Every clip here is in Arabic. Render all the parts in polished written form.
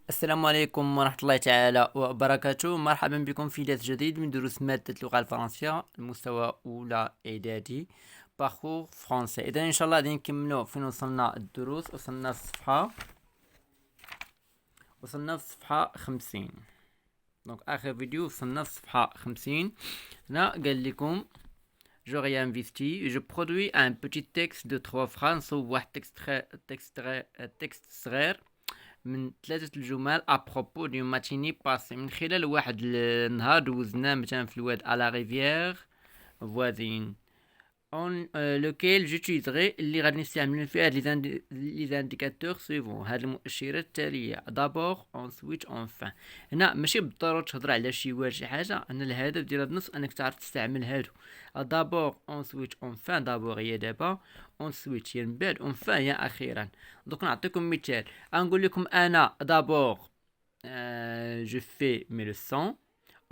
السلام عليكم ورحمة الله تعالى وبركاته. مرحبا بكم في درس جديد من دروس مادة اللغة الفرنسية المستوى أولى إعدادي باركور فرنسي. إذا إن شاء الله غادي نكملو فين وصلنا الدروس. وصلنا في الصفحة 50. دونك آخر فيديو وصلنا في الصفحة 50. هنا قال لكم je réinvestis, je produis un petit texte de 3 phrases نصوب واحد تكست صغير من 3 الجمل ابروبو دو ماتيني باسي، من خلال واحد النهار دوزناه مثلا في الواد على ريفيير فوازين اون لوكيل جوتيزغي اللي غادي نستعمل فيه هاد لي انديكاتور سويفون، هاد المؤشرات التاليه. دابور انسويت اونفان. هنا ماشي بالضروره تهضر على شي واد شي حاجه، انا الهدف ديال هاد النص انك تعرف تستعمل هادو. دابور انسويت اونفان. دابور هي دابا، انسويت هي من بعد، اونفان هي اخيرا. دوك نعطيكم مثال، نقول لكم انا دابور je fais mes leçons,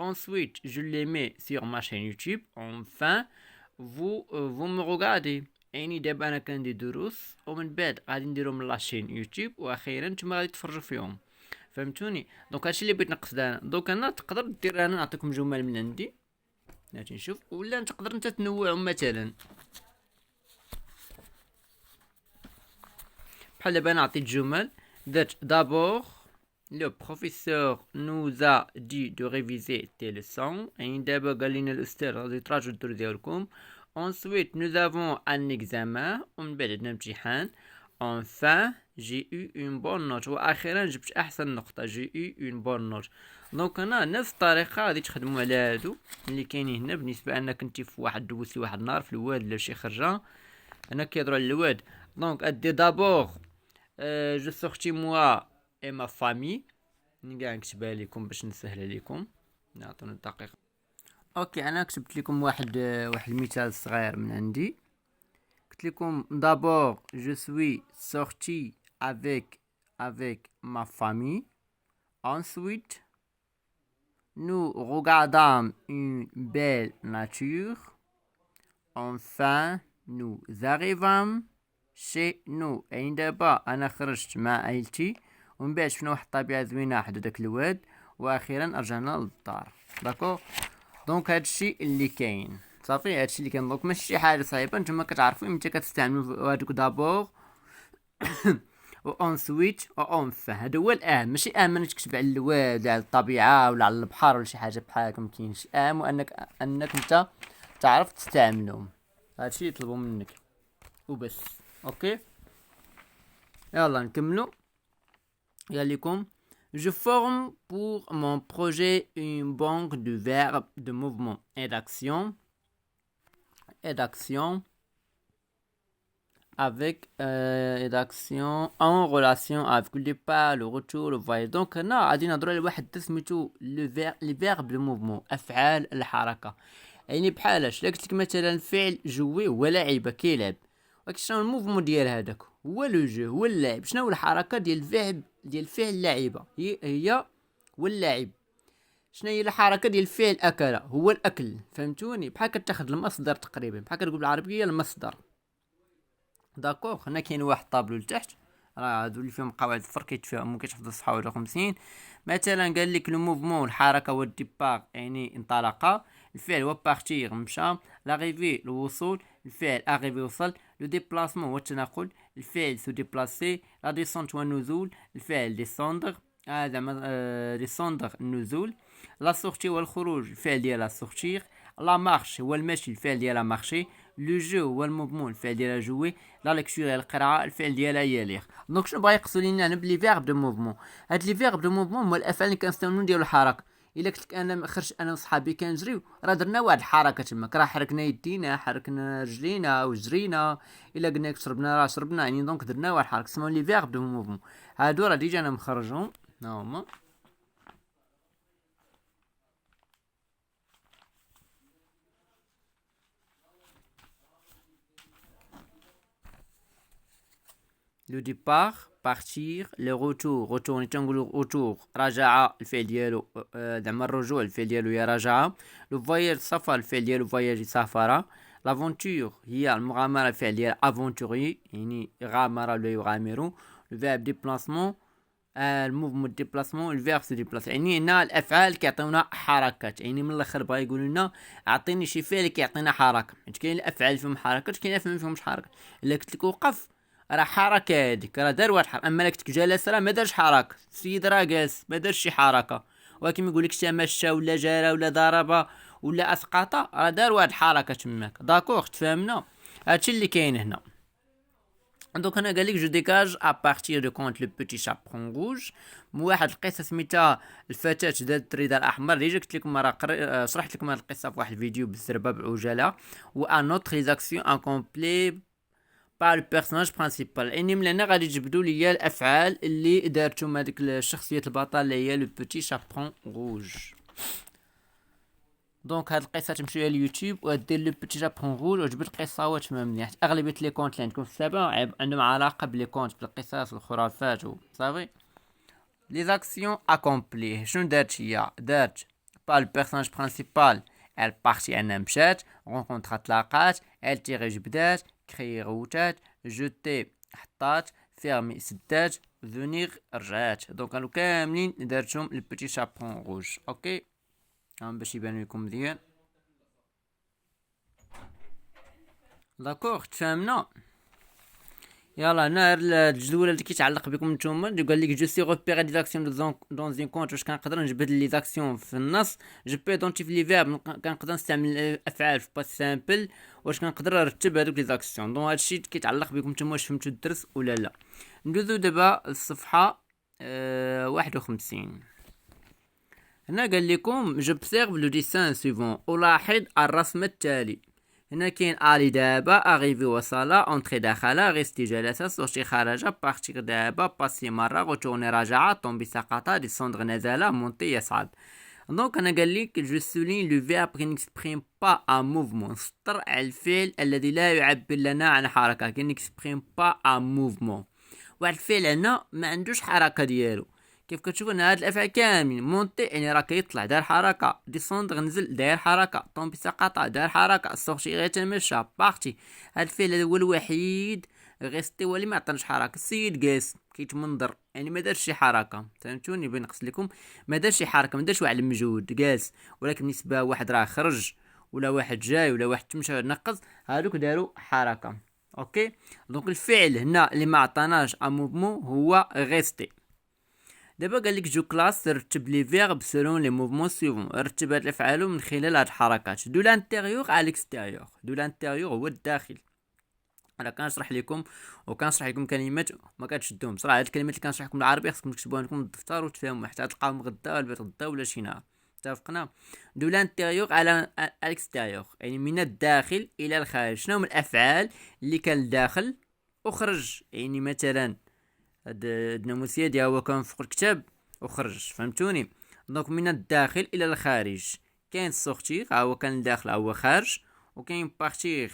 ensuite je les mets sur ma chaîne YouTube, enfin vous me regardez. يعني دابا انا كندير دروس ومن بعد غادي نديرهم لاشين يوتيوب واخيرا نتوما غادي تفرجوا فيهم. فهمتوني؟ دونك هادشي اللي بغيت نقصد انا. دونك انا تقدر دير، انا نعطيكم جمل من عندي هاتي نشوف، ولا تقدر انت تنوعهم مثلا. بحال دابا نعطي الجمل that d'abord le professeur nous a dit de réviser tes leçons. يعني دابا قال لنا الاستاذ غادي تراجعوا الدروس ديالكم. Ensuite, nous avons un examen. ومن بعد عندنا امتحان. Enfin, j'ai eu une bonne note. وأخيرا جبت أحسن نقطة. J'ai eu une bonne note. دونك هنا نفس الطريقة غادي تخدموا على هادو اللي كاينين هنا. بالنسبة أنك كنتي في واحد دوزتي واحد النهار في الواد ولا شي خرجة، هنا كيهضروا على الواد. دونك أدي دابور جو سورتي موا اي ما فامي. كاع نكتبها لكم باش نسهل عليكم. نعطينا دقيقة. اوكي، انا كتبت لكم واحد المثال صغير من عندي. قلت لكم d'abord je suis sorti avec ma famille. Ensuite nous regardons une belle nature. Enfin nous arrivons chez nous. يعني دابا انا خرجت مع عائلتي ومن بعد شفنا واحد الطبيعة زوينة حدا داك الواد واخيرا رجعنا للدار. داكوغ. دونك هادشي اللي كاين صافي، هادشي اللي كاين. دونك ماشي شي حاجه صعيبه، نتوما كتعرفوا امتى كتستعملوا هادوك دابور و اونسويت و اونفان. هذا هو الاهم، ماشي اهم انك تكتب على الواد ولا على الطبيعه ولا على البحر ولا شي حاجه بحال هكا. مكاينش اهم انك انت تعرف تستعملهم. هادشي يطلبوا منك وبس. اوكي يلا نكملوا. قال لكم je forme pour mon projet une banque de verbes, de mouvements et d'action avec d'action en relation avec le départ, le retour, le voyage. Donc هنا غادي نهضروا على واحد سميتو لي فيرب دو موفمون، افعال الحركه. يعني بحالاش الا قلت لك مثلا الفعل جوي هو لعب كيلعب، ولكن شنو الموفمون ديال هذاك؟ هو لو جو، هو اللعب. شنو هو الحركه ديال الفعل لعبه؟ هي هو اللعب. شنو هي الحركه ديال الفعل اكل؟ هو الاكل. فهمتوني؟ بحال كتاخذ المصدر تقريبا، بحال كتقول بالعربيه المصدر. داكوغ. هنا كاين واحد طابلو لتحت، راه هادو اللي فيهم قواعد الفرق ممكن كتحفظ الصفحه 51. مثلا قال لك لو موفمون الحركه هو الديبار يعني انطلق، الفعل هو بارتير مشى، لاغيفي الوصول، الفعل اغيفي وصل، لو ديبلاسمون هو التنقل، الفعل سو ديبلاسي، لا ديسونت هو النزول، الفعل ديسوندر زعما ديسوندر النزول، لا سورتي هو الخروج، الفعل ديالها سورتير، لا مارش هو المشي، الفعل ديالها مارشي، لو جو هو الموفمون، الفعل ديالها جوي، لا ليكتور هي القراءة، الفعل ديالها هي ليغ. دونك شنو بغا يقصدوا لينا هنا بلي فيرب دو موفمون؟ هاد لي فيرب دو موفمون هما الافعال اللي كنستعملو نديرو الحركه. الا قلت لك انا خرجت انا وصحابي كنجريو، راه درنا واحد الحركه تماك، راه حركنا يدينا، حركنا رجلينا وجرينا. الا قلنا لك شربنا راه شربنا، يعني دونك درنا واحد الحركه اسمهم لي فيرب دو موفمون. هادو راه ديجا انا مخرجهم ها هما. لو ديبار بارتير، لو روتور روتور نتنقولو روتور رجع الفعل ديالو زعما الرجوع الفعل ديالو هي رجع، لو فواياج سفر الفعل ديالو فواياجي سافر، لافونتور هي المغامرة الفعل ديالها افونتوري يعني غامر ولا يغامر، لو فيرب ديبلاسمون الموفمون ديبلاسمون الفيرب سو ديبلاس. يعني هنا الافعال كيعطيونا حركات، يعني من الاخر بغا يقول لنا اعطيني شي فعل كيعطينا حركه، حيت كاين الافعال فيهم حركات كاين الافعال فيهمش حركه. الا قلت لك وقف راه حركه، هذيك راه دار واحد الحركه. اما الا قلت لك جلس راه ما دارش حركه، السيد راه جالس ما دارش شي حركه. ولكن ما يقولكش تمشى ولا جرى ولا ضرب ولا اسقط، راه دار واحد الحركه تماك. داكوغ تفهمنا؟ هادشي اللي كاين هنا. دونك انا قال لك جو ديكاج ابارتير دو كونت لو بوتي شابرون روج. واحد القصه سميتها الفتاه ذات الرداء الاحمر، اللي قلت لكم راه شرحت لكم هذه القصه في واحد الفيديو بالزربه بعجاله. و ان اوتر لي زاكسيون انكومبلي بار البيرسوناج برينسيبال. اني من هنا غادي تجبدوا لي الافعال اللي دارتهم هذيك الشخصيه البطل اللي هي لو بوتي شابرون روج. دونك هاد القصه تمشي لليوتيوب ودير لو بوتي جابون روج وجبد القصه وتفهمني، حيت اغلبيه لي كونت اللي عندكم في السبا عندهم علاقه بلي كونت بالقصص والخرافات صافي. لي زاكسيون اكومبلي شنو دارت هي؟ دارت با البيرسوناج برينسيبال ال بارتي انها مشات، رونكونترا تلاقات، ال تيغي جبدات، كري غوتات، جوتي حطات، فيرمي سدات، فونيغ رجعات. دونك هادو كاملين دارتهم البوتي شابون روج. اوكي باش يبان لكم مزيان. داكوغ تفهمنا؟ يلا هنا الجدول اللي كيتعلق بكم نتوما اللي قال لك جو سي روبير دي زاكسيون دون زين كونت. واش كنقدر نجبد لي زاكسيون في النص؟ جو بي ايدونتيفي لي فيرب، كنقدر نستعمل الافعال في باس سامبل. واش كنقدر نرتب هذوك لي زاكسيون؟ دونك هادشي كيتعلق بكم نتوما واش فهمتوا الدرس ولا لا. ندوزو دابا الصفحه 51. هنا قال لكم جوبسيرف لو ديسان سيفون، الاحظ الرسم التالي. هنا كاين الي دابا، اغيفي وصل، اونتري دخل، ريستي جلس، سورتي خرج، بارتي دابا، باسي مره، غوتورني رجع، طومبي سقط، ديسوندر نزل، مونتي يصعد. دونك انا قال لك جو سولين لو فيرب كي نكسبريم با ان موفمون، سطر على الفعل الذي لا يعبر لنا عن حركه. كي نكسبريم با ان موفمون، واحد الفعل هنا ما عندوش حركه ديالو. كيف كتشوفوا ان هاد الافعال كاملين، مونتي يعني راه كيطلع دار حركه، ديسوندغ نزل داير حركه، طومبي سقط دار حركه، سورتي غيتمشى، بارتي هاد الفعل هو الوحيد، غيستي هو اللي ما عطاناش حركه. السيد جالس كيتمنظر يعني ما دارش شي حركه، فهمتوني؟ بنقص لكم ما دارش شي حركه، ما دارش واحد المجهود، جالس. ولكن بالنسبه واحد راه خرج ولا واحد جاي ولا واحد تمشى نقص، هادوك داروا حركه. اوكي دونك الفعل هنا اللي ما عطاناش ان موفمون هو غيستي. دابا قال لك جو كلاس رتب لي فيرب سيلون لي موفمون سيفون، رتب هاد الافعال من خلال هاد الحركات. دو لانتيريور على الاكستيريور، دو لانتيريور هو الداخل. انا كنشرح لكم وكنشرح لكم كلمات ما كتشدوهم صراحه. هاد الكلمات اللي كنشرح لكم العربي خصكم تكتبوها لكم الدفتر وتفهموا حتى تلقاهم غدا ولا البيت غدا ولا شي نهار. اتفقنا؟ دو لانتيريور على الاكستيريور يعني من الداخل الى الخارج. شنو هما الافعال اللي كان الداخل وخرج؟ يعني مثلا هاد الناموسيه ديال هو كان فوق الكتاب وخرج، فهمتوني؟ دونك من الداخل الى الخارج. كاين سورتير هو كان داخل هو خارج، وكاين بارتير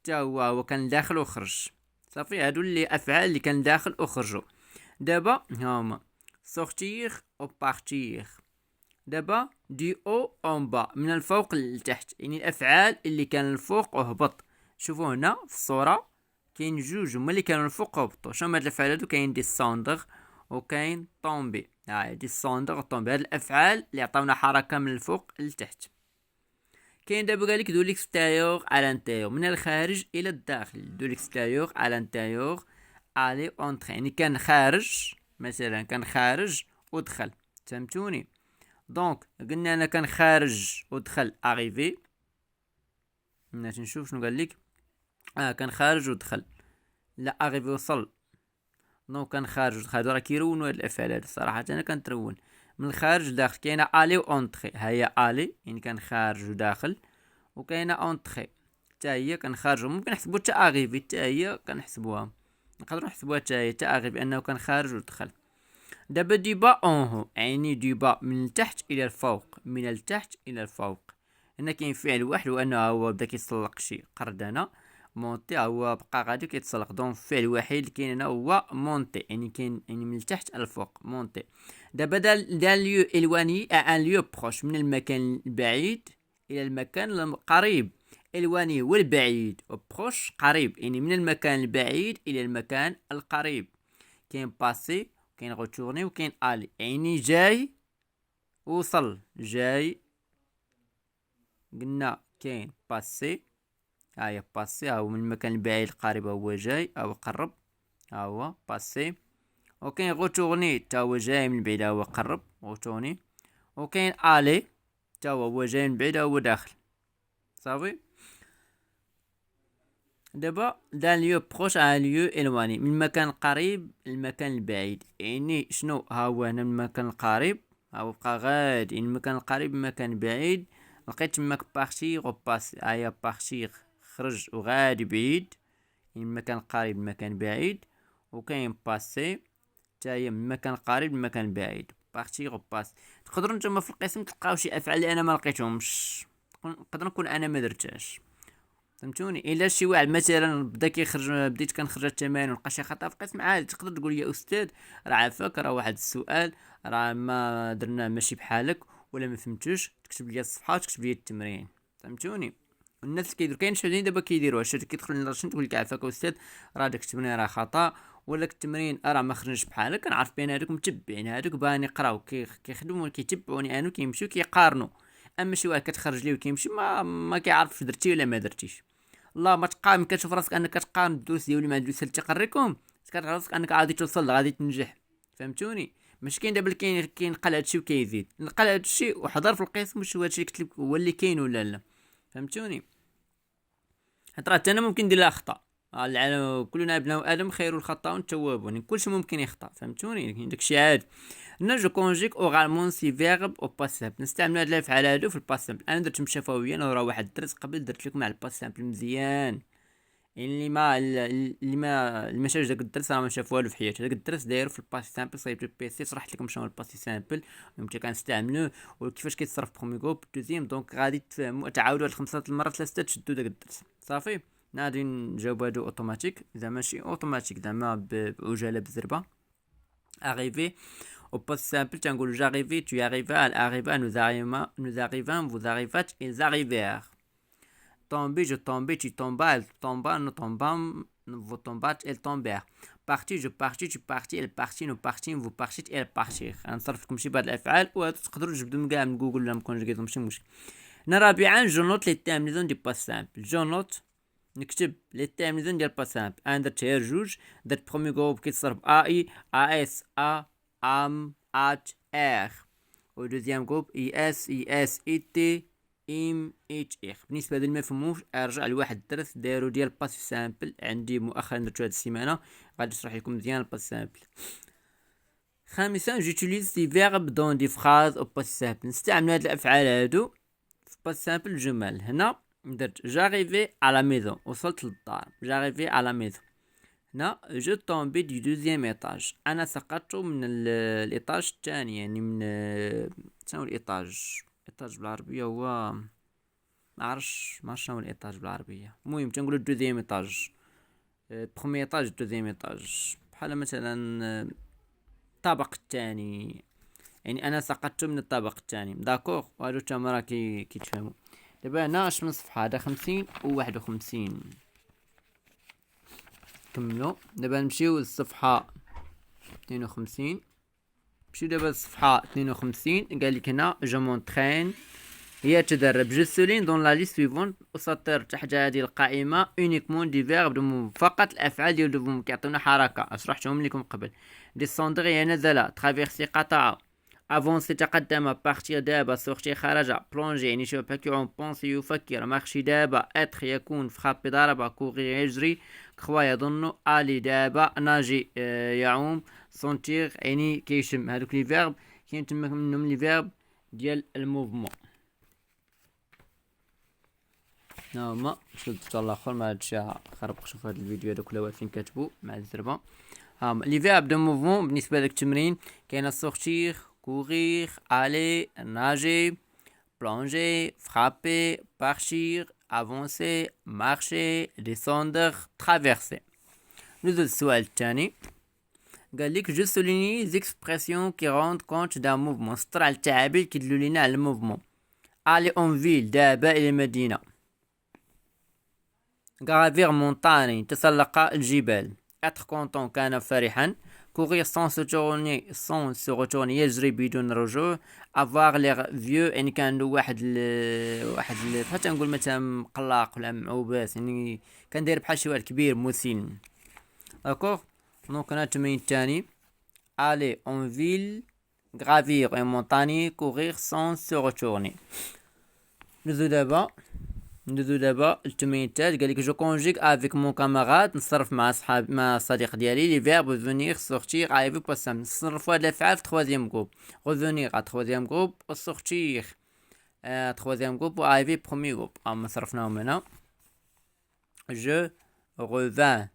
حتى هو كان داخل وخرج. صافي هادو اللي افعال اللي كان داخل وخرجوا. دابا هما سورتير او بارتير. دابا دي او اون با من الفوق للتحت، يعني الافعال اللي كان الفوق وهبط. شوفوا هنا في الصوره كاين جوج هما اللي كانوا الفوق وهبطوا. شنو هاد الافعال هادو؟ كاين ديسوندغ وكاين طومبي. ديسوندغ وطومبي هاد الافعال اللي عطاونا حركه من الفوق للتحت. كاين دابا قالك دو ليكستيريور على الانتيريور، من الخارج الى الداخل. دو ليكستيريور على الانتيريور الي اونتري، يعني كان خارج، مثلا كان خارج ودخل، فهمتوني؟ دونك قلنا انا كان خارج ودخل اريفي. نشوف شنو قال لك. كان خارج ودخل، لا اريفي وصل. دونك كان خارج ودخل، راه كيرونوا هاد الافعال هادو صراحه انا كنترون. من الخارج داخل كاينه الي اونتري، ها هي الي يعني كان خارج وداخل، وكاينه اونتري حتى هي كان خارج. ممكن نحسبوا حتى اغيفي حتى هي كنحسبوها، نقدروا نحسبوها حتى هي حتى اغيفي انه كان خارج ودخل. دابا دي با اون هو يعني دي با من التحت الى الفوق، من التحت الى الفوق. هنا كاين فعل واحد وانه هو بدا كيتسلق شي قردانه، مونتي هو بقى غادي كيتسلق. دونك الفعل الوحيد اللي كاين هنا هو مونتي، يعني كاين يعني من التحت الفوق مونتي. دابا دا ليو الواني ان ليو بروش، من المكان البعيد الى المكان القريب. الواني هو البعيد وبروش قريب، يعني من المكان البعيد الى المكان القريب. كاين باسي كاين غوتورني وكاين الي، يعني جاي وصل جاي. قلنا كاين باسي، هاهي باسي، هاهو من المكان البعيد القريب هو جاي او قرب، هاهو باسي. وكاين غوتورني تا هو جاي من بعيد هو قرب غوتورني. وكاين الي تا هو جاي من بعيد هو داخل. صافي. دابا دان ليو بروش ان ليو الواني، من المكان القريب للمكان البعيد. يعني شنو ها هو هنا من المكان القريب، ها هو بقى غادي من المكان القريب للمكان البعيد. لقيت تماك بارتي غوباس، هيا بارتي خرج وغادي بعيد، من المكان القريب للمكان البعيد. وكاين باسي تا هي من المكان القريب للمكان البعيد، بارتي غوباس. تقدروا نتوما في القسم تلقاو شي افعال اللي انا ما لقيتهمش، نقدر نكون انا ما درتهاش، فهمتوني. الا شي واحد مثلا بدا كيخرج، بديت كنخرج التمارين ولقى شي خطا في القسم، عادي تقدر تقول يا استاذ راه عافاك، راه واحد السؤال راه ما درناه ماشي بحالك ولا ما فهمتوش، تكتب لي الصفحه وتكتب لي التمرين، فهمتوني. الناس اللي كيديروا كاين شي دابا كيديروها، شي كيدخل للرشن تقول لك عافاك استاذ راه داك التمرين راه خطا، ولا التمرين راه ما خرجش بحالك. كنعرف بان هادوك متبعين، هادوك باغيين يقراو كيخدموا كيتبعوني انا كيمشيو كيقارنوا. اما شي واحد كتخرج ليه وكيمشي ما كيعرفش درتي ولا ما درتيش. الله ما تقارن، كتشوف راسك انك كتقارن الدروس ديالي مع الدروس اللي تقريكم، كتعرف راسك انك غادي توصل غادي تنجح، فهمتوني. ماشي كاين دابا كينقل هادشي وكيزيد، نقل هادشي وحضر في القسم وشوف هادشي اللي قلت لك هو اللي كاين ولا لا، فهمتوني. حيت راه انا ممكن ندير لها اخطاء، كلنا ابناء ادم خير الخطاؤون التوابون، كلشي ممكن يخطا، فهمتوني. داكشي عادي. هنا جو كونجيك اورالمون سي فيرب او باسيبل، نستعمل هاد الافعال هادو في الباسيبل. انا درتهم شفويا، وراه واحد الدرس قبل درت لكم على الباسيبل مزيان. اللي ما شافش داك الدرس راه ما شاف والو في حياته. داك الدرس داير في الباسي سامبل، صايبت البيسي شرحت لكم شنو هو الباسي سامبل ومتى كنستعملوه وكيفاش كيتصرف بروميغو دوزيام. دونك غادي تفهموا تعاودوا هاد 5 المرات 3 تشدوا داك الدرس صافي. غادي نجاوب هادو اوتوماتيك، زعما ماشي اوتوماتيك زعما بعجاله بالزربه. arriver au poste simple تنقول j'arrive tu arrives elle arriva nous arrivons vous arrivâtes ils arrivèrent. Tomber je tombais tu tombas elle tomba nous tombâmes vous tombâtes elles tombèrent. parti je partis tu partis elle partit nous partîmes vous partîtes elles partirent. غنصرف لكم شي بعض الافعال وتقدروا تجبدوا كاع من جوجل ولا من كونجيغيتهم ماشي مشكل. هنا رابعا جو نوت لي تيرمينون دي باس سامبل. جو نوت نكتب لي تيرمينون ديال باس سامبل. انا درت غير جوج، درت برومي جروب كيتصرف اي اس ا ام ات ار، و دوزيام جروب اس اي تي ام اتش ار. بالنسبه للي ما فهموش ارجع لواحد الدرس دارو ديال باس سامبل عندي مؤخرا درتو هاد السيمانه، غادي نشرح لكم مزيان الباس سامبل. خامسا جوتيليز دي فيرب دون دي فراز او باس سامبل. نستعمل هاد الافعال هادو في باس سامبل جمل. هنا درت جاريفي على ميزون، وصلت للدار، جاريفي على ميزون. هنا جو طومبي دي دوزيام ايطاج، انا سقطت من الايطاج الثاني، يعني من شنو الايطاج بالعربيه هو ما عرفش شنو الايطاج بالعربيه. المهم تنقولوا دوزيام ايطاج، برومي ايطاج دوزيام ايطاج، بحال مثلا الطابق الثاني، يعني انا سقطت من الطابق الثاني. داكوغ وهادو تما راه كيتفهموا. دابا هنا اش من صفحه؟ هذا 50 و 51. كملوا. دابا نمشيو للصفحه 52. نمشيو دابا للصفحه 52. قال لك هنا جو مونطرين، هي تدرب. جو سولين دون لا ليست سويفون، اسطر تحت هذه القائمه اونيكمون دي فيرب، فقط الافعال ديال دوفون كيعطيونا حركه، شرحتهم لكم قبل. ديسوندر هي نزل، ترافيرسي قطع، افونسي تقدم، بارتير دابا، سورتي خرج، بلونجي يعني شوف بون بونسي يفكر، مارشي دابا، اتر يكون، فرابي ضرب، كوري يجري، كخوا يظن، الي دابا، ناجي يعوم، سونتير يعني كيشم. هادوك لي فيرب كاين تما منهم لي فيرب ديال الموفمون. هما شفتوا الاخر ما هادشي خربق. شوف هاد الفيديو هذا كل واحد فين كاتبو مع الزربه. هما لي فيرب دو موفمون بالنسبه لك التمرين كاين سورتير، courir, aller, nager, plonger, frapper, partir, avancer, marcher, descendre, traverser. ندوز السؤال الثاني. قال لك جو سوليني زيكسبرسيون كي روند كونت دا موفمون، سطر على التعابير كيدلو لينا على الموفمون. الي اون فيل، دابا الى المدينه. غافير مونطاني، تسلق الجبال. اتر كونطون، كان فرحا. courir sans se retourner يجري بدون رجوع. avoir l'air vieux يعني كان عنده واحد بحال نقول مثلا مقلاق ولا معوبات، يعني كان داير بحال شي واحد كبير مسن. داكوغ. دونك هنا التمرين الثاني aller en ville, gravir une montagne, courir sans se retourner. ندوزو دابا التمرين الثالث. قالك جو كونجيك افيك مون كاماراد، نصرف مع الصديق ديالي لي فيرب فونيغ سورتيغ ايفي بوسام، نصرفوا هاد الافعال في تخوازيام جروب. غوفونيغ ا تخوازيام جروب و سورتيغ تخوازيام جروب و ايفي بروميير جروب. اما صرفناهم هنا. جو revins,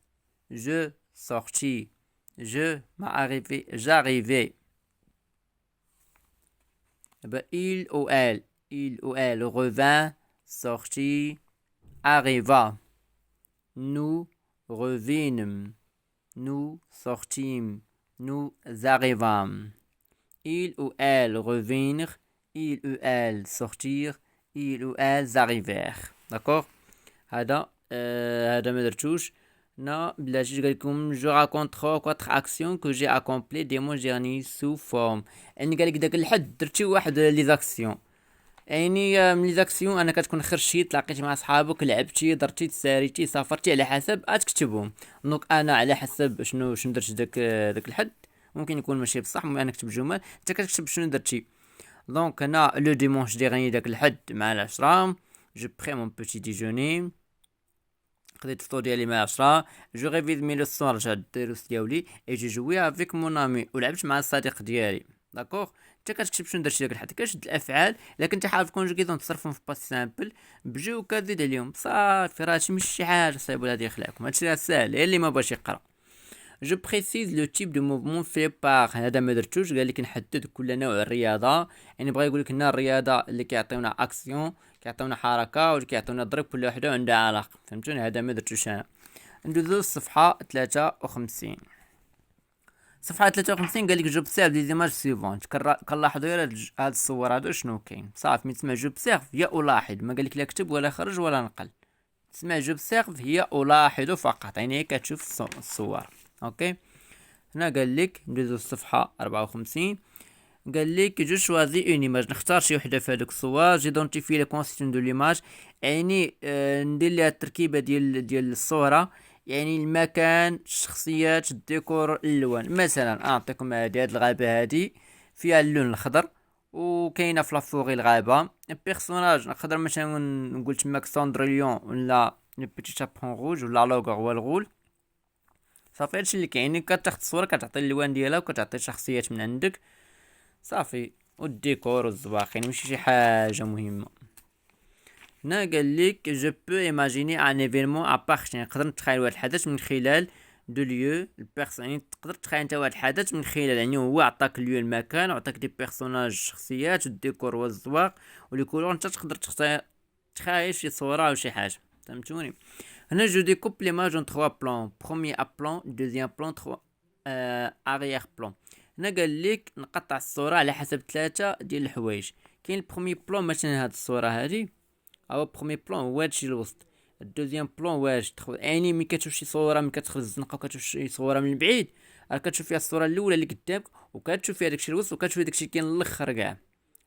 je sortis, je m'arrivais, j'arrivais. Il ou elle revint, sortit, arriva. Nous revînmes, nous sortîmes, nous arrivâmes. Il ou elle revinrent, il ou elle sortirent, il ou elles arrivèrent. D'accord. هذا ما درتوش. نا بلاتي قال لكم جو راكونت 3 4 اكسيون كو جي اكومبلي دي مون جيرني سو فورم. يعني قال لك داك الحد درتي واحد لي زاكسيون، يعني من لي زاكسيون انا كتكون خرجتي تلاقيتي مع صحابك لعبتي درتي تساريتي سافرتي على حسب تكتبهم. دونك انا على حسب شنو درت داك الحد ممكن يكون ماشي بصح، انا نكتب جمل انت كتكتب شنو درتي. دونك هنا لو ديمونش ديرني داك الحد مع العشرة جو بري مون بوتي ديجوني، قضيت الفطور ديالي مع 10. جو ريفيز مي لوسون رجعت الدروس ديالي اي جو جوي افيك مون امي ولعبت مع الصديق ديالي. داكوغ. انت كتكتب شنو درتي داك الحد، كتشد الافعال. الا كنتي حافظ كونجوغيزون تصرفهم في باس سامبل بجو كتزيد عليهم صافي، راه ماشي شي حاجه صعيبه ولا هادي يخلعكم، هادشي راه ساهل اللي ما باش يقرا. جو بريسيز لو تيب دو موفمون في بار، هذا ما درتوش. قال لك نحدد كل نوع الرياضه، يعني بغا يقول لك هنا الرياضه اللي كيعطيونا اكسيون كيعطيونا حركه واللي كيعطيونا ضرب كل وحده عندها علاقه، فهمتوني. هذا ما درتوش انا. ندوزو الصفحه 53. صفحه 53 قال لك جو بسيرف لي زيماج سيفونت، كنلاحظوا غير هاد الصور هادو شنو كاين. صافي تسمع جو بسيرف هي الاحظ، ما قال لك لا كتب ولا خرج ولا نقل. تسمع جو بسيرف هي الاحظ فقط، يعني هي كتشوف الصور. اوكي. هنا قال لك ندوزو الصفحه 54. قال لك جو شوازي اون ايماج، نختار شي وحده في هذوك الصور. جيدونتيفي لي كونستيتيون دو ليماج، يعني ندير ليها التركيبه ديال الصوره، يعني المكان الشخصيات الديكور الالوان. مثلا اعطيكم هاد الغابه هادي فيها اللون الخضر وكاينه في لافوري الغابه. البيرسوناج نقدر مثلا نقول تماك ساندرليون ولا بيتي شابون روج ولا لوغر هو الغول. صافي هادشي اللي كاين. كتاخد الصوره كتعطي الالوان ديالها وكتعطي شخصيات من عندك صافي، والديكور والزواقين ماشي شي حاجه مهمه. هنا قال لك جو بو ايماجيني ان ايفينمون ابارتين، نقدر نتخيل واحد الحدث من خلال دو ليو البيرسون، يعني تقدر تخيل انت واحد الحدث من خلال، يعني هو عطاك ليو المكان وعطاك دي بيرسوناج شخصيات والديكور والزواق ولي كولور، انت تقدر تخيل شي صوره او شي حاجه، فهمتوني. هنا جو ديكوب ليماج اون 3 بلان، بروميير بلان دوزيام بلان اريير بلان. هنا قال لك نقطع الصوره على حسب 3 ديال الحوايج. كاين البروميي بلان مثلا هاد الصوره هادي او بروميي بلان هو هادشي الوسط. الدوزيام بلان واش يعني ملي كتشوف شي صوره، ملي كتخرج الزنقه وكتشوف شي صوره من بعيد راه كتشوف فيها الصوره الاولى اللي قدامك وكتشوف فيها داكشي الوسط وكتشوف داكشي اللي كاين الاخر كاع.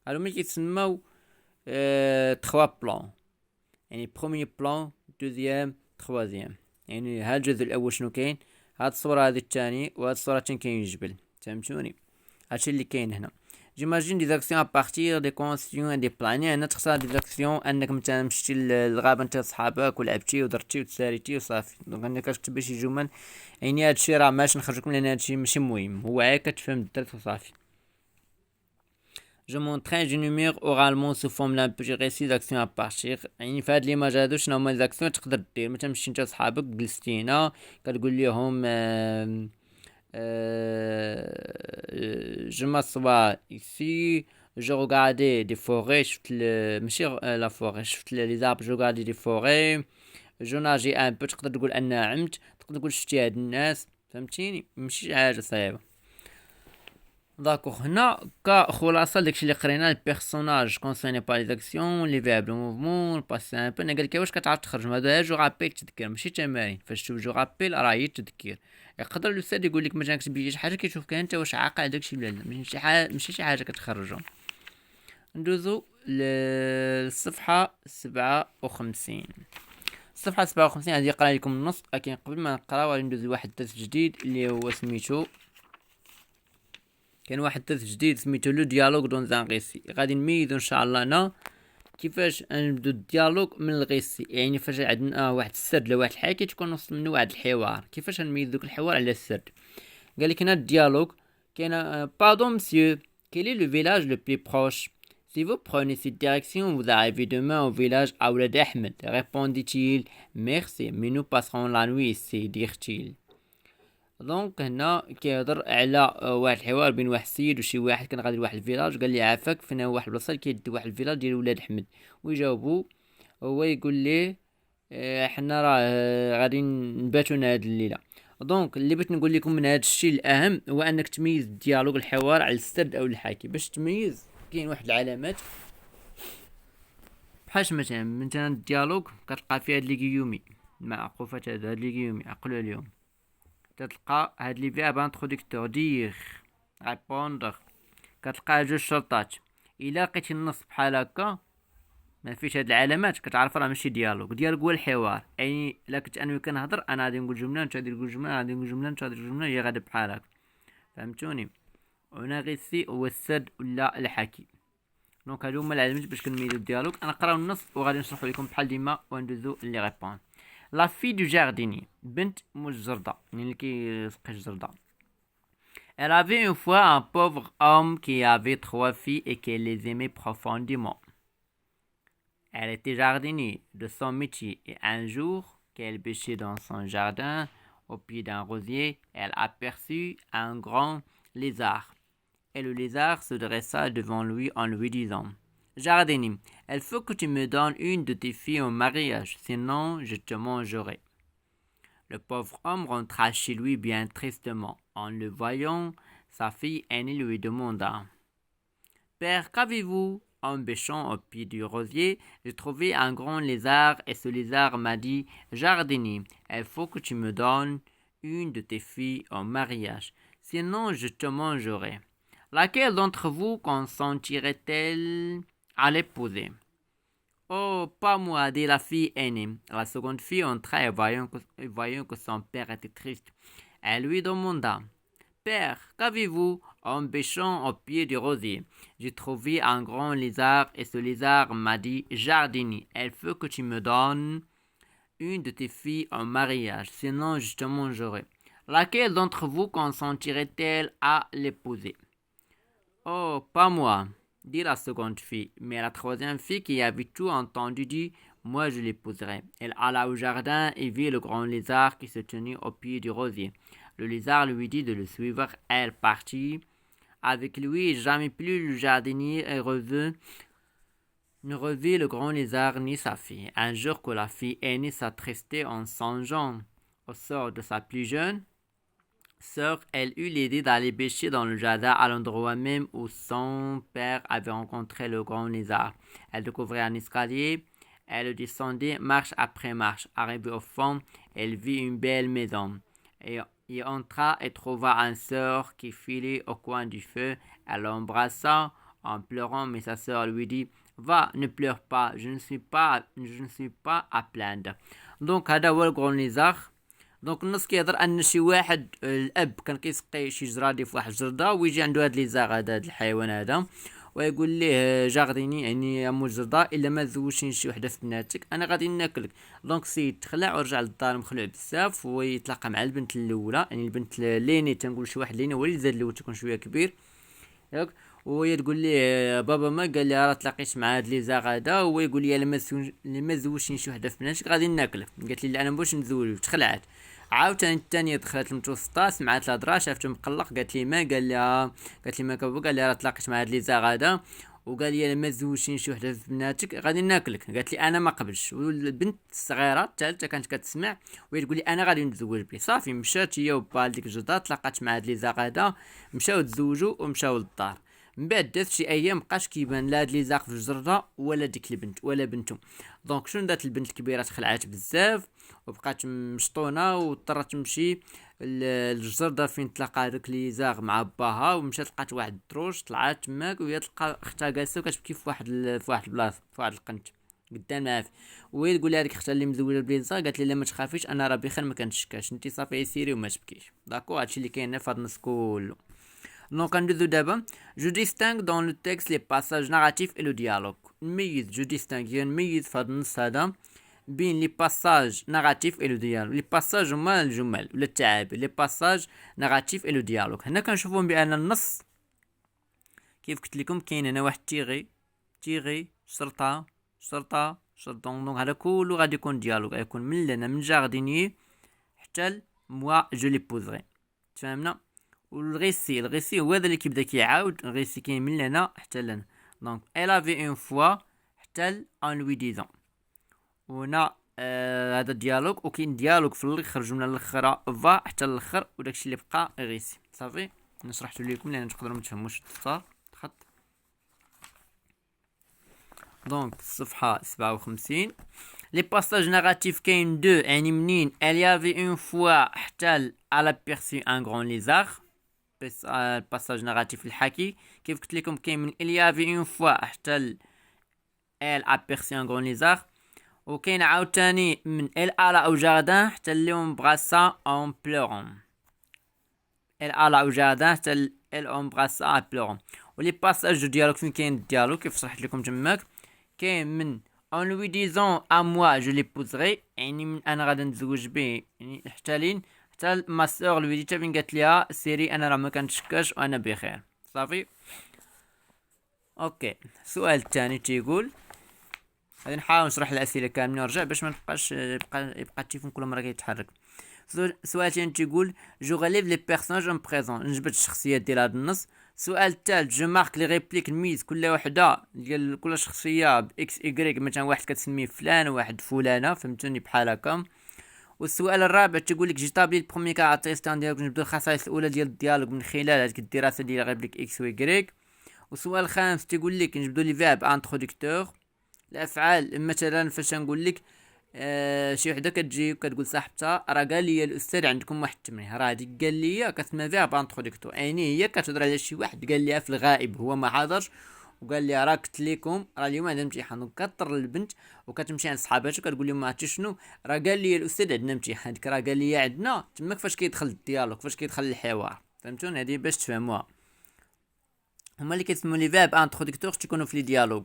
هادو ملي كيتسموا 3 بلان، يعني بروميي بلان دوزيام تخوازيام. يعني هاد الجزء الاول شنو كاين، هاد الصوره هادي الثاني وهاد الصوره الثاني كاين الجبل، فهمتوني. هادشي اللي كاين هنا. جيماجين دي زاكسيون ابارتير دي كونسيون دي بلان، يعني تختار دي زاكسيون انك مثلا مشيتي للغابه انت وصحابك ولعبتي ودرتي وتساريتي وصافي. دونك انك كتكتب شي جمل، يعني هادشي راه ماشي نخرجكم لان هادشي ماشي مهم، هو عا كتفهم الدرس وصافي. جو مونطري جو نيمير اورالمون سو فورم لان بوتي ريسي زاكسيون ابارتير، يعني في هاد ليماج هادو شنو هما زاكسيون تقدر دير. مثلا مشيتي انت وصحابك جلستي هنا كتقول ليهم je m'assois ici, je regardais des forêts, شفت ماشي لا فوري، شفت لي زارب، جو regardais des forêts, جو ناجي ان بو، تقدر تقول انا عمت، تقدر تقول شفتي هاد الناس، فهمتيني. ماشي حاجه صعيبه. داكوغ هنا كخلاصه داكشي اللي قرينا البيرسوناج كونسيرني با لي زاكسيون لي فيرب لو موفمون الباسي سامبل. انا قالك واش كتعرف تخرج هذا جو رابيل تذكر ماشي تمارين. فاش تشوف جو رابيل راه هي التذكير. يقدر الاستاذ يقول لك ما جاكش بيجي شي حاجه كيشوف كان انت واش عاقل على داكشي ولا لا. ماشي شي حاجه كتخرجو. ندوزو للصفحه 57. الصفحه 57 غادي نقرا لكم النص، لكن قبل ما نقرا غادي ندوز لواحد الدرس جديد اللي هو سميتو كاين واحد الدرس جديد سميتو لو ديالوغ دون زان ريسي. غادي نميزو ان شاء الله هنا كيفاش نبدو الديالوغ من الغيسي. يعني فاش عندنا واحد السرد ولا واحد الحكايه تكون وسط منه واحد الحوار، كيفاش نميز دوك الحوار على السرد. قال لك هنا الديالوغ كاين باردون مسيو quel est le village le plus proche. Si vous prenez cette direction, vous arrivez demain au village Aoulad Ahmed, répondit-il. Merci, mais nous passerons la nuit ici, dirent-ils. دونك هنا كيهضر على واحد الحوار بين واحد السيد وشي واحد كان غادي لواحد الفيلاج، قال لي عافاك فين هو واحد البلاصه كيدي واحد الفيلاج ديال ولاد احمد. ويجاوبو هو يقول ليه حنا راه غادي نباتو هاد الليله. دونك اللي بغيت نقول لكم من هذا الشيء الاهم هو انك تميز الديالوغ الحوار على السرد او الحكي. باش تميز كاين واحد العلامات بحال مثلا الديالوغ كتلقى فيه هاد لي كيومي معقوفات. هاد لي كيومي عقلوا اليوم كتلقى هاد لي فيرب انتروديكتور دير ريبوندر. كتلقى جوج شرطات. الا لقيتي النص بحال هكا ما فيش هاد العلامات كتعرف راه ماشي ديالوغ. ديالوغ هو الحوار. يعني الا كنت انا كنهضر انا غادي نقول جمله وانت غادي تقول جمله، غادي نقول جمله وانت غادي تقول جمله، هي غادا بحال هكا. فهمتوني؟ هنا غيسي هو السرد ولا الحكي. دونك هادو هما العلامات باش كنميزو الديالوغ. انا نقراو النص وغادي نشرحو لكم بحال ديما وندوزو لي ريبون. La fille du jardinier, بنت مجردة يعني اللي كيسقي الجردة. Elle avait une fois un pauvre homme qui avait 3 filles et qui les aimait profondément. Elle était jardinier de son métier et un jour qu'elle pêchait dans son jardin au pied d'un rosier, elle aperçut un grand lézard. Et le lézard se dressa devant lui en lui disant: Jardinier, il faut que tu me donnes une de tes filles en mariage, sinon je te mangerai. Le pauvre homme rentra chez lui bien tristement. En le voyant, sa fille aînée lui demanda: Père, qu'avez-vous? En bêchant au pied du rosier, j'ai trouvé un grand lézard et ce lézard m'a dit: Jardinier, il faut que tu me donnes une de tes filles en mariage, sinon je te mangerai. Laquelle d'entre vous consentirait-elle à l'épouser? Oh, pas moi, dit la fille aînée. La seconde fille entra et voyant que son père était triste, elle lui demanda: Père, qu'avez-vous? En bêchant au pied du rosier, j'ai trouvé un grand lézard et ce lézard m'a dit: Jardinier, il faut que tu me donnes une de tes filles en mariage, sinon je te mangerai. Laquelle d'entre vous consentirait-elle à l'épouser? Oh, pas moi, dit la seconde fille, mais la troisième fille qui avait tout entendu dit: Moi je l'épouserai. Elle alla au jardin et vit le grand lézard qui se tenait au pied du rosier. Le lézard lui dit de le suivre. Elle partit avec lui et jamais plus le jardinier ne revit le grand lézard ni sa fille. Un jour que la fille aînée s'attristait en songeant au sort de sa plus jeune sœur, elle eut l'idée d'aller pêcher dans le jardin à l'endroit même où son père avait rencontré le grand lézard. Elle découvrit un escalier, elle descendait marche après marche. Arrivée au fond, elle vit une belle maison et y entra et trouva un sœur qui filait au coin du feu. Elle l'embrassa en pleurant, mais sa sœur lui dit: Va, ne pleure pas, je ne suis pas à plaindre. Donc هذا هو الغرون ليزار. دونك النص كيهضر ان شي واحد الاب كان كيسقي شي جرادي في واحد الجرده ويجي عنده هاد ليزار هذا الحيوان هذا ويقول ليه: جارديني يعني يا مجرده الا ما تزوجتيني شي وحده في بناتك انا غادي ناكلك. دونك السيد تخلع ورجع للدار مخلوع بزاف ويتلاقى مع البنت الاولى، يعني البنت ليني تنقول شي واحد ليني هو اللي زاد الاول تكون شويه كبير ياك. وهي تقول ليه: بابا ما قال لي راه تلاقيت مع هاد ليزار هذا، هو يقول لي الا ما تزوجتيني شي وحده في بناتك غادي ناكلك. قالت لي: لا انا مابغيتش نتزوج. تخلعت. عاوتاني الثانيه دخلت المتوسطه، سمعت الهضره، شافته مقلق، قالت لي ما، قالت لي ما كابو، قال لي راه تلاقيت مع هاد لي زاغ هذا وقال لي ما تزوجتيني شي وحده في بناتك غادي ناكلك. قالت لي انا ما قبلش. والبنت الصغيره الثالثه كانت كتسمع وهي تقول لي انا غادي نتزوج بيه. صافي مشات هي وبا ديك الجدة، تلاقات مع هاد لي زاغ هذا، مشاو تزوجوا ومشاو للدار. من بعد دازت شي ايام مبقاش كيبان لا هاد لي زاق في الجرده ولا ديك البنت ولا بنته. دونك شنو دات البنت الكبيره؟ تخلعات بزاف وبقات مشطونه واضطرت تمشي الجرده فين تلاقى هذوك لي زاغ مع باها، ومشات لقات واحد الدروج، طلعت تماك وهي تلقى اختها جالسه وكتبكي في واحد البلاصه في واحد القنت قدام العافيه. وهي تقول لها هذيك اختها اللي مزوجه بليزا، قالت لي لا ما تخافيش انا راه بخير ما كنتشكاش، انت صافي سيري وما تبكيش. داكو هادشي اللي كاين في هاد النص كله. Donc, je distingue dans le texte les passages narratifs et le dialogue. Je distingue بين les passages narratifs et le dialogue. Les passages هما الجمل ولا التعابير. Les passages narratifs et le dialogue. هنا كنشوفوا بأن النص كيف قلت لكم كاين هنا واحد تيغي شرطة دونك هذا كله غادي يكون ديالوج، غيكون من لنا من جاردينيي حتى موا جو لي بوزري. تفهمنا؟ والغيسي هو هذا اللي كيبدا كيعاود. الغيسي كاين من لهنا حتى لهنا. دونك elle avait une fois حتى en lui disant. وهنا هذا الديالوج، وكاين ديالوج في الاخر، جمله الاخرى فا حتى الاخر، وداكشي اللي بقى غيسي. صافي انا شرحت لكم لان تقدروا ما تفهموش الخط. دونك الصفحه 57 لي باساج ناراتيف كاين دو، يعني منين elle y avait une fois حتى elle aperçut un grand lézard. بس الباساج ناراتيف الحكي كيف قلت لكم كاين من il y avait une fois حتى elle aperçut un grand lézard. وكاين عاوتاني من elle alla au jardin حتى اللي embrassa en pleurant. elle alla au jardin حتى elle embrassa en pleurant. ولي باساج دو ديالوج فين كاين الديالوج كيف شرحت لكم تماك كاين من en lui disant à moi je l'épouserai، يعني من انا غادي نتزوج به، يعني حتى لين حتى ما سور لوي ديتا فين قالت ليها سيري انا راه ما كنتشكاش وانا بخير. صافي اوكي. السؤال الثاني تيقول، غادي نحاول نشرح الاسئله كاملين ونرجع باش ما نبقاش يبقى التليفون كل مره كيتحرك. السؤال الثاني تيقول جو غاليف لي بيرسوناج اون بريزون، نجبد الشخصيات ديال هذا النص. السؤال الثالث جو مارك لي ريبليك، نميز كل وحده ديال كل شخصيه باكس ايغريك، مثلا واحد كتسميه فلان وواحد فلانه، فهمتوني بحال هكا. والسؤال الرابع تيقول لك جيتابلي البروميي كاركتيرستيك ديالك، نجبدو الخصائص الاولى ديال الديالوج من خلال هذيك الدراسه ديال ريبليك اكس و ايغريك. والسؤال الخامس تيقول لك نجبدو لي فيرب انتروديكتور، الافعال، مثلا فاش نقول لك شي وحده كتجي وكتقول صاحبتها راه قال لي الاستاذ عندكم واحد التمرين، راه هذيك قال لي كتسمى فيرب انتروديكتور، يعني هي كتهضر على شي واحد قال ليها في الغائب هو ما حاضرش وقال لي راه قلت لكم راه اليوم عندنا امتحان، وكطر البنت وكتمشي عند صحاباتها وكتقول لهم عرفتي شنو راه قال لي الاستاذ عندنا امتحان، ديك راه قال لي عندنا تماك فاش كيدخل الديالوج، فاش كيدخل الحوار. فهمتون؟ هذه باش تفهموها. هما اللي كيسموا لي فيرب انتروديكتور تيكونوا في لي ديالوج.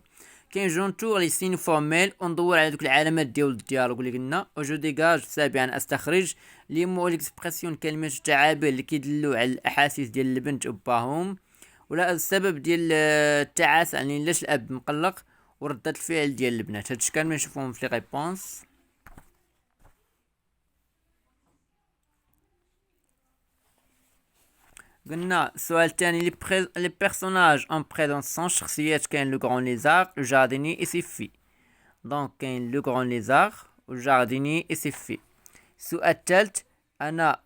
كاين جونتور لي سين فورميل، وندور على دوك العلامات ديال الديالوج اللي قلنا. وجو ديغاج سابعا استخرج لي مو ليكسبرسيون، كلمات التعابير اللي كيدلوا على الاحاسيس ديال البنت وباهم، ولا السبب ديال التعاسه، يعني علاش الاب مقلق، وردة الفعل ديال البنات. هادشي كامل نشوفوهم في لي ريبونس. قلنا السؤال الثاني لي بيرسوناج اون بريزونس سون، شخصيات كاين لو غران ليزار، لو جارديني اي سي في. دونك كاين لو غران ليزار والجارديني اي سي في. السؤال الثالث انا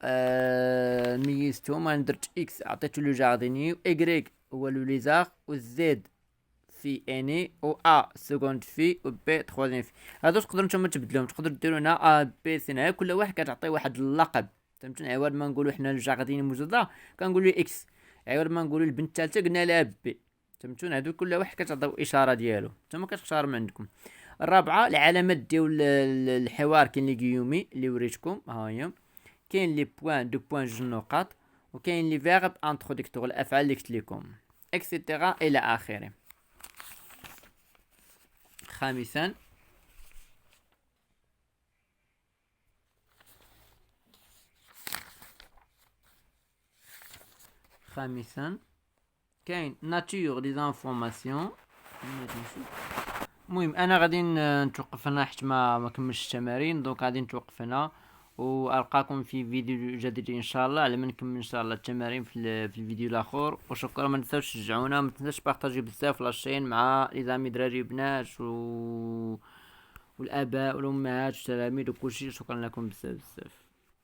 ميزتهم، انا درت اكس عطيتو لو جارديني، و ايغريك هو لو ليزار، و زد في اني، و ا سكوند في، و بي تخوازيام في. هادو تقدروا نتوما تبدلوهم، تقدروا ديروا هنا ا بي سي، كل واحد كتعطي واحد اللقب. فهمتوني؟ عوض ما نقولوا حنا الجارديني موجوده كنقولوا اكس، عوض ما نقولوا البنت الثالثه قلنا لها بي. فهمتوني؟ هادو كل واحد كتعطيو اشاره ديالو، نتوما كتختاروا من عندكم. الرابعه العلامات ديال الحوار، كاين لي غيومي اللي وريتكم ها هي، كاين لي بوين دو بوين جوج نقاط، وكاين لي فيرب انتروديكتور الافعال اللي قلت لكم اكسيتيرا الى اخره. خامسا كاين ناتور دي انفورماسيون. المهم انا غادي نتوقف هنا حيت ما كملتش التمارين، دونك غادي نتوقف هنا والقاكم في فيديو جديد ان شاء الله، على ما نكمل ان شاء الله التمارين في الفيديو الاخر. وشكرا، ما تنساوش تشجعونا، ما تنساوش بارطاجي بزاف لاشين مع لي زامي دراري بنات والاباء والامهات والتلاميذ وكلشي. شكرا لكم بزاف بزاف.